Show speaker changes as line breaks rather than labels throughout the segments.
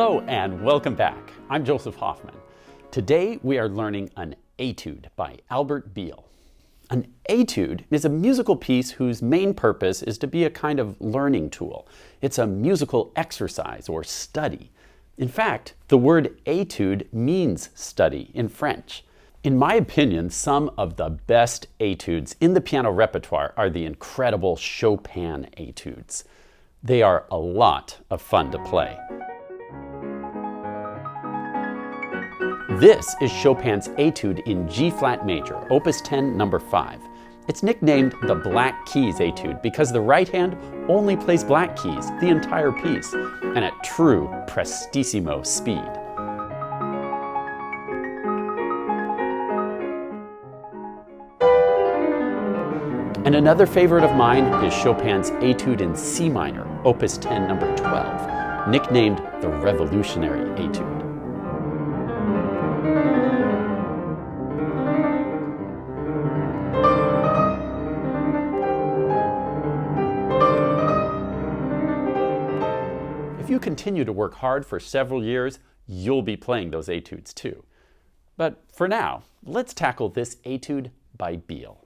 Hello and welcome back. I'm Joseph Hoffman. Today we are learning an etude by Albert Beal. An etude is a musical piece whose main purpose is to be a kind of learning tool. It's a musical exercise or study. In fact, the word etude means study in French. In my opinion, some of the best etudes in the piano repertoire are the incredible Chopin etudes. They are a lot of fun to play. This is Chopin's Etude in G-flat major, Opus 10, number 5. It's nicknamed the Black Keys Etude because the right hand only plays black keys the entire piece, and at true prestissimo speed. And another favorite of mine is Chopin's Etude in C minor, Opus 10, number 12, nicknamed the Revolutionary Etude. If you continue to work hard for several years, you'll be playing those etudes too. But for now, let's tackle this etude by Beal.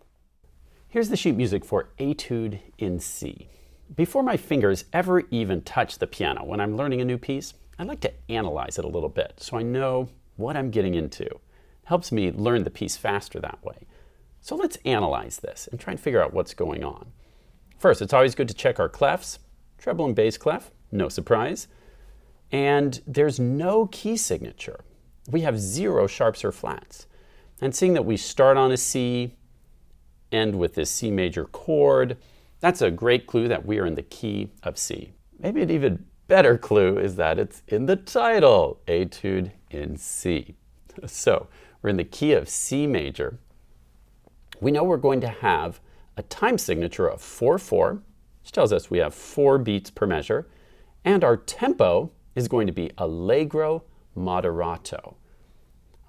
Here's the sheet music for Etude in C. Before my fingers ever even touch the piano when I'm learning a new piece, I like to analyze it a little bit so I know what I'm getting into. It helps me learn the piece faster that way. So let's analyze this and try and figure out what's going on. First, it's always good to check our clefs. Treble and bass clef, no surprise. And there's no key signature. We have 0 sharps or flats. And seeing that we start on a C, end with this C major chord, that's a great clue that we are in the key of C. Maybe an even better clue is that it's in the title, Etude in C. So we're in the key of C major. We know we're going to have a time signature of 4/4, which tells us we have 4 beats per measure, and our tempo is going to be allegro moderato.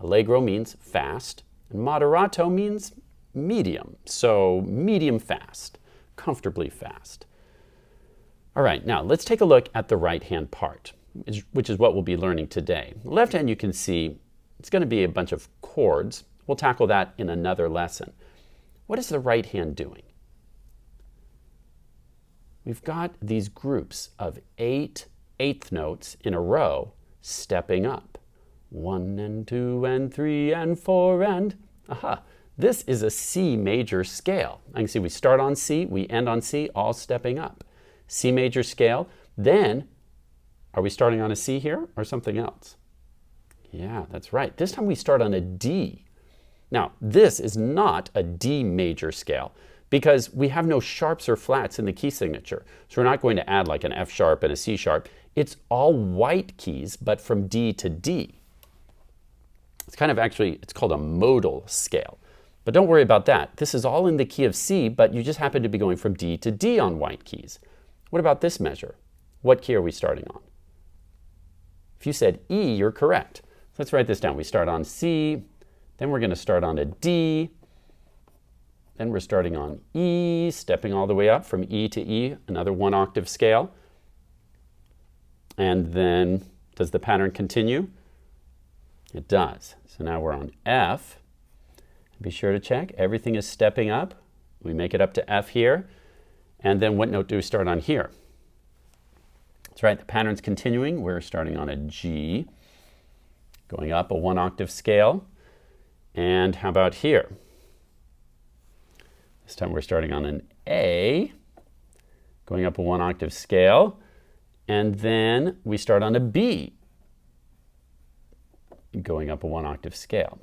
Allegro means fast, and moderato means medium, so medium fast, comfortably fast. All right, now let's take a look at the right hand part, which is what we'll be learning today. The left hand, you can see it's going to be a bunch of chords. We'll tackle that in another lesson. What is the right hand doing? We've got these groups of 8 eighth notes in a row stepping up. 1 and 2 and 3 and 4 and, aha. This is a C major scale. I can see we start on C, we end on C, all stepping up. C major scale. Then, are we starting on a C here or something else? Yeah, that's right. This time we start on a D. Now, this is not a D major scale because we have no sharps or flats in the key signature. So we're not going to add like an F sharp and a C sharp. It's all white keys, but from D to D. It's kind of it's called a modal scale. But don't worry about that. This is all in the key of C, but you just happen to be going from D to D on white keys. What about this measure? What key are we starting on? If you said E, you're correct. Let's write this down. We start on C, then we're going to start on a D, then we're starting on E, stepping all the way up from E to E, another 1 octave scale. And then, does the pattern continue? It does. So now we're on F. Be sure to check. Everything is stepping up. We make it up to F here. And then what note do we start on here? That's right, the pattern's continuing. We're starting on a G, going up a 1 octave scale. And how about here? This time we're starting on an A, going up a 1 octave scale. And then we start on a B, going up a 1 octave scale.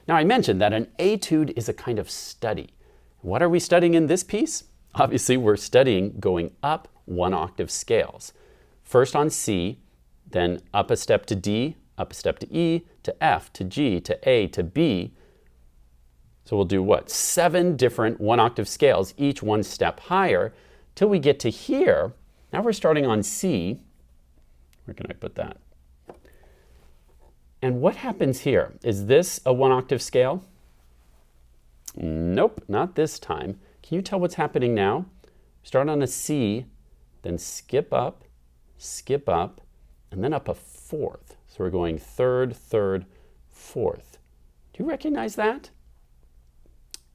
Now, I mentioned that an etude is a kind of study. What are we studying in this piece? Obviously, we're studying going up 1 octave scales. First on C, then up a step to D, up a step to E, to F, to G, to A, to B. So we'll do what? 7 different 1 octave scales, each 1 step higher, till we get to here. Now we're starting on C. Where can I put that? And what happens here? Is this a 1 octave scale? Nope, not this time. Can you tell what's happening now? Start on a C, then skip up, and then up a fourth. So we're going third, third, fourth. Do you recognize that?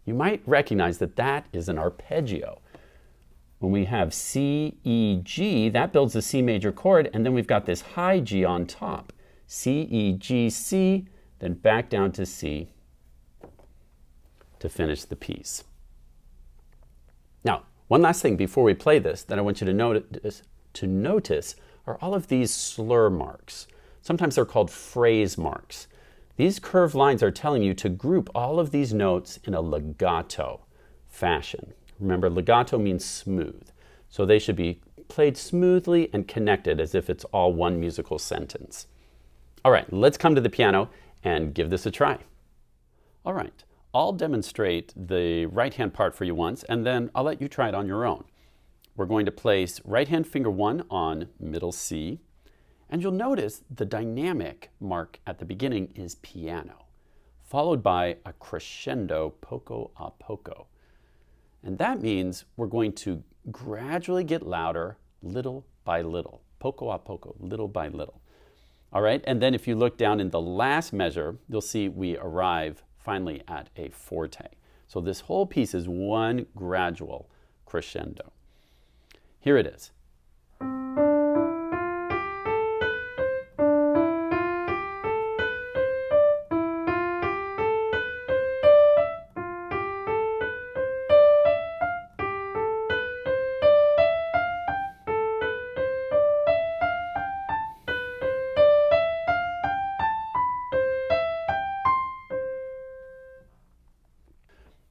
You might recognize that that is an arpeggio. When we have C, E, G, that builds a C major chord, and then we've got this high G on top. C, E, G, C, then back down to C to finish the piece. Now, one last thing before we play this that I want you to notice are all of these slur marks. Sometimes they're called phrase marks. These curved lines are telling you to group all of these notes in a legato fashion. Remember, legato means smooth. So they should be played smoothly and connected as if it's all one musical sentence. All right, let's come to the piano and give this a try. All right, I'll demonstrate the right-hand part for you once, and then I'll let you try it on your own. We're going to place right-hand finger 1 on middle C, and you'll notice the dynamic mark at the beginning is piano, followed by a crescendo poco a poco. And that means we're going to gradually get louder little by little, poco a poco, little by little. All right, and then if you look down in the last measure, you'll see we arrive finally at a forte. So this whole piece is one gradual crescendo. Here it is.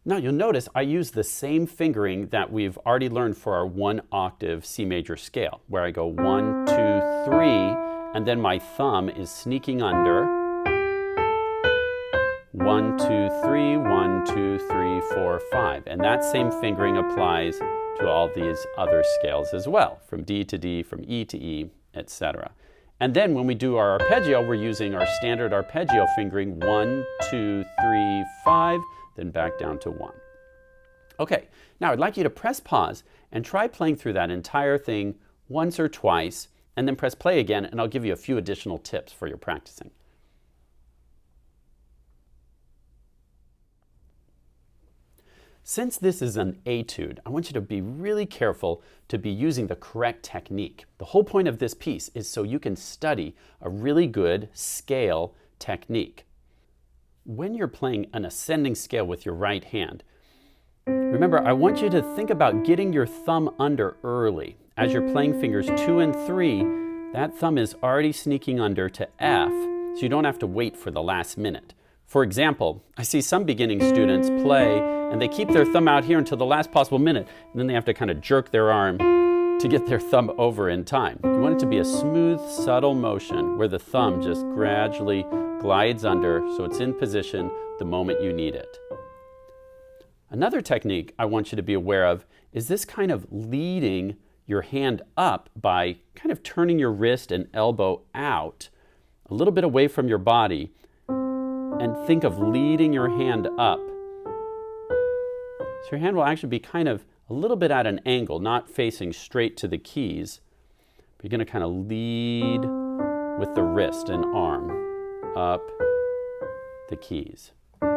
Now you'll notice I use the same fingering that we've already learned for our 1 octave C major scale, where I go 1, 2, 3, and then my thumb is sneaking under 1, 2, 3, 1, 2, 3, 4, 5. And that same fingering applies to all these other scales as well, from D to D, from E to E, etc. And then when we do our arpeggio, we're using our standard arpeggio fingering 1, 2, 3, 5, then back down to 1. Okay, now I'd like you to press pause and try playing through that entire thing once or twice, and then press play again, and I'll give you a few additional tips for your practicing. Since this is an etude, I want you to be really careful to be using the correct technique. The whole point of this piece is so you can study a really good scale technique. When you're playing an ascending scale with your right hand, remember, I want you to think about getting your thumb under early. As you're playing fingers 2 and 3, that thumb is already sneaking under to F, so you don't have to wait for the last minute. For example, I see some beginning students play and they keep their thumb out here until the last possible minute, and then they have to kind of jerk their arm to get their thumb over in time. You want it to be a smooth, subtle motion where the thumb just gradually glides under so it's in position the moment you need it. Another technique I want you to be aware of is this kind of leading your hand up by kind of turning your wrist and elbow out a little bit away from your body, and think of leading your hand up. So your hand will actually be kind of a little bit at an angle, not facing straight to the keys. But you're going to kind of lead with the wrist and arm up the keys in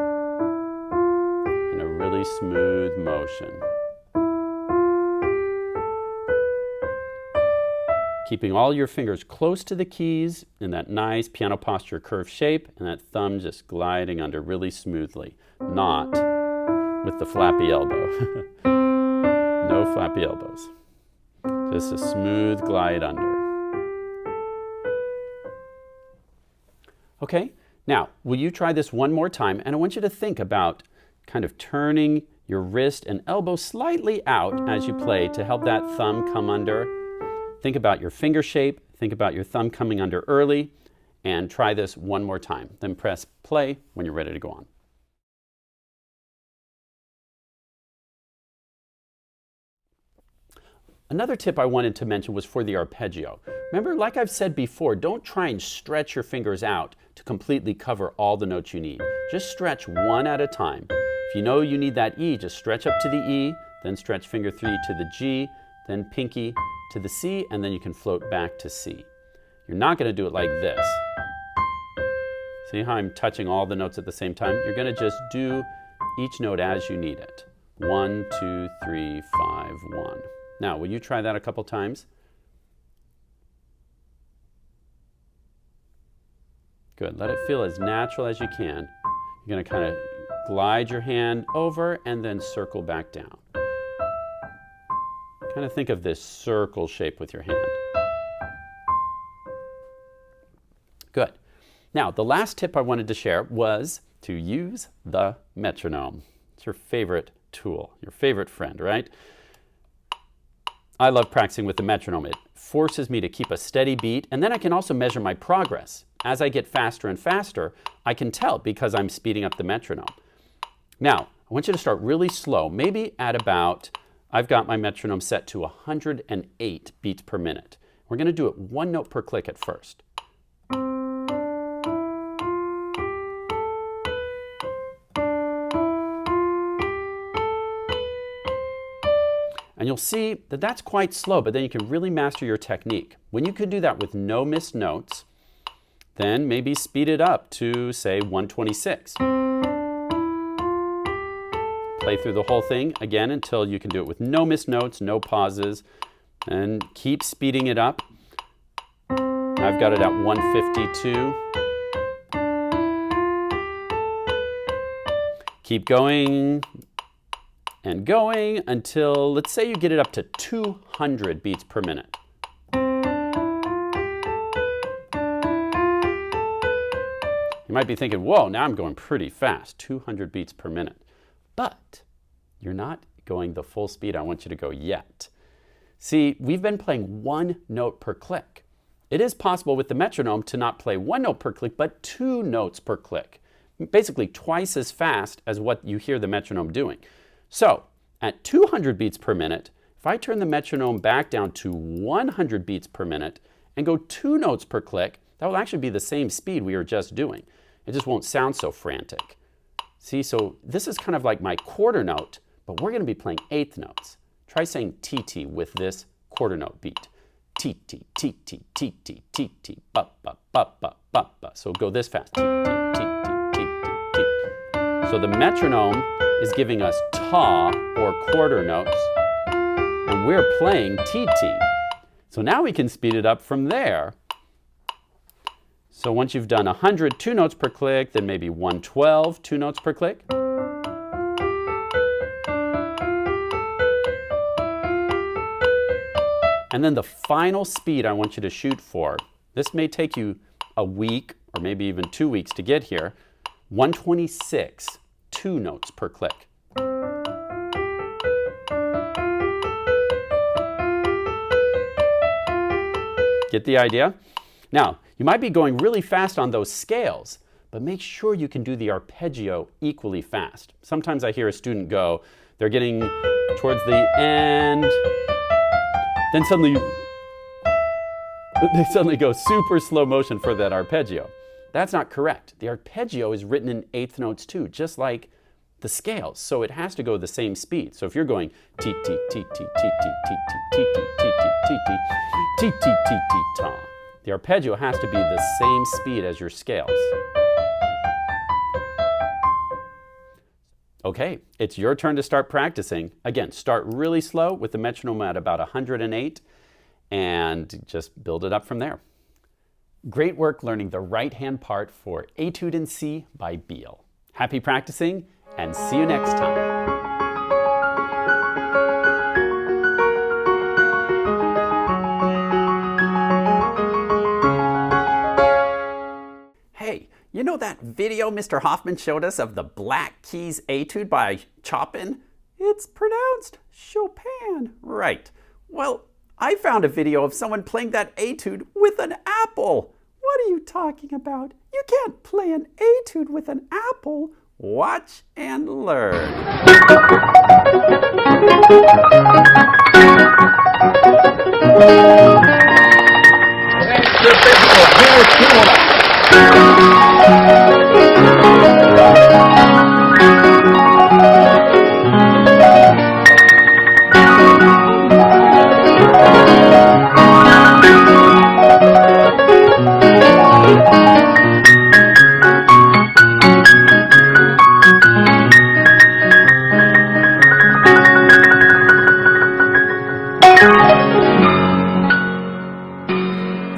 a really smooth motion. Keeping all your fingers close to the keys in that nice piano posture curve shape, and that thumb just gliding under really smoothly, not with the flappy elbow. No flappy elbows. Just a smooth glide under. Okay, now will you try this one more time? And I want you to think about kind of turning your wrist and elbow slightly out as you play to help that thumb come under. Think about your finger shape, think about your thumb coming under early, and try this one more time. Then press play when you're ready to go on. Another tip I wanted to mention was for the arpeggio. Remember, like I've said before, don't try and stretch your fingers out to completely cover all the notes you need. Just stretch one at a time. If you know you need that E, just stretch up to the E, then stretch finger 3 to the G, then pinky to the C, and then you can float back to C. You're not going to do it like this. See how I'm touching all the notes at the same time? You're going to just do each note as you need it. 1, 2, 3, 5, 1. Now, will you try that a couple times? Good. Let it feel as natural as you can. You're going to kind of glide your hand over and then circle back down. Kind of think of this circle shape with your hand. Good. Now, the last tip I wanted to share was to use the metronome. It's your favorite tool, your favorite friend, right? I love practicing with the metronome. It forces me to keep a steady beat, and then I can also measure my progress. As I get faster and faster, I can tell because I'm speeding up the metronome. Now, I want you to start really slow, maybe at about, I've got my metronome set to 108 beats per minute. We're going to do it one note per click at first. And you'll see that that's quite slow, but then you can really master your technique. When you can do that with no missed notes, then maybe speed it up to, say, 126. Play through the whole thing again until you can do it with no missed notes, no pauses, and keep speeding it up. I've got it at 152. Keep going and going until, let's say you get it up to 200 beats per minute. You might be thinking, whoa, now I'm going pretty fast, 200 beats per minute. But you're not going the full speed I want you to go yet. See, we've been playing one note per click. It is possible with the metronome to not play one note per click, but 2 notes per click. Basically twice as fast as what you hear the metronome doing. So, at 200 beats per minute, if I turn the metronome back down to 100 beats per minute and go 2 notes per click, that will actually be the same speed we were just doing. It just won't sound so frantic. See, so this is kind of like my quarter note, but we're going to be playing eighth notes. Try saying TT with this quarter note beat. TT, TT, TT, TT, ba, ba, ba, ba, ba, ba. So go this fast. TT, TT, TT, TT. So the metronome is giving us ta, or quarter notes, and we're playing TT. So now we can speed it up from there. So once you've done 100, 2 notes per click, then maybe 112, 2 notes per click. And then the final speed I want you to shoot for, this may take you a week or maybe even 2 weeks to get here, 126, 2 notes per click. Get the idea? Now, you might be going really fast on those scales, but make sure you can do the arpeggio equally fast. Sometimes I hear a student go, they're getting towards the end, then suddenly go super slow motion for that arpeggio. That's not correct. The arpeggio is written in eighth notes too, just like the scales, so it has to go the same speed. So if you're going T T T T T T T T T T T T T T T T ta, the arpeggio has to be the same speed as your scales. Okay, it's your turn to start practicing. Again, start really slow with the metronome at about 108 and just build it up from there. Great work learning the right hand part for Etude in C by Beal. Happy practicing and see you next time. You know that video Mr. Hoffman showed us of the Black Keys Etude by Chopin? It's pronounced Chopin. Right. Well, I found a video of someone playing that Etude with an apple. What are you talking about? You can't play an Etude with an apple. Watch and learn.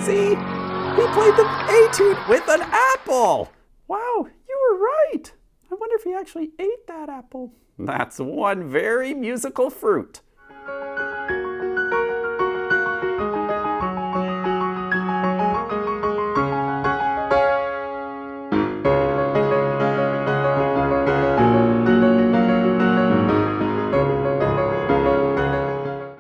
See? He played the Etude with an apple! Wow, you were right! I wonder if he actually ate that apple. That's one very musical fruit.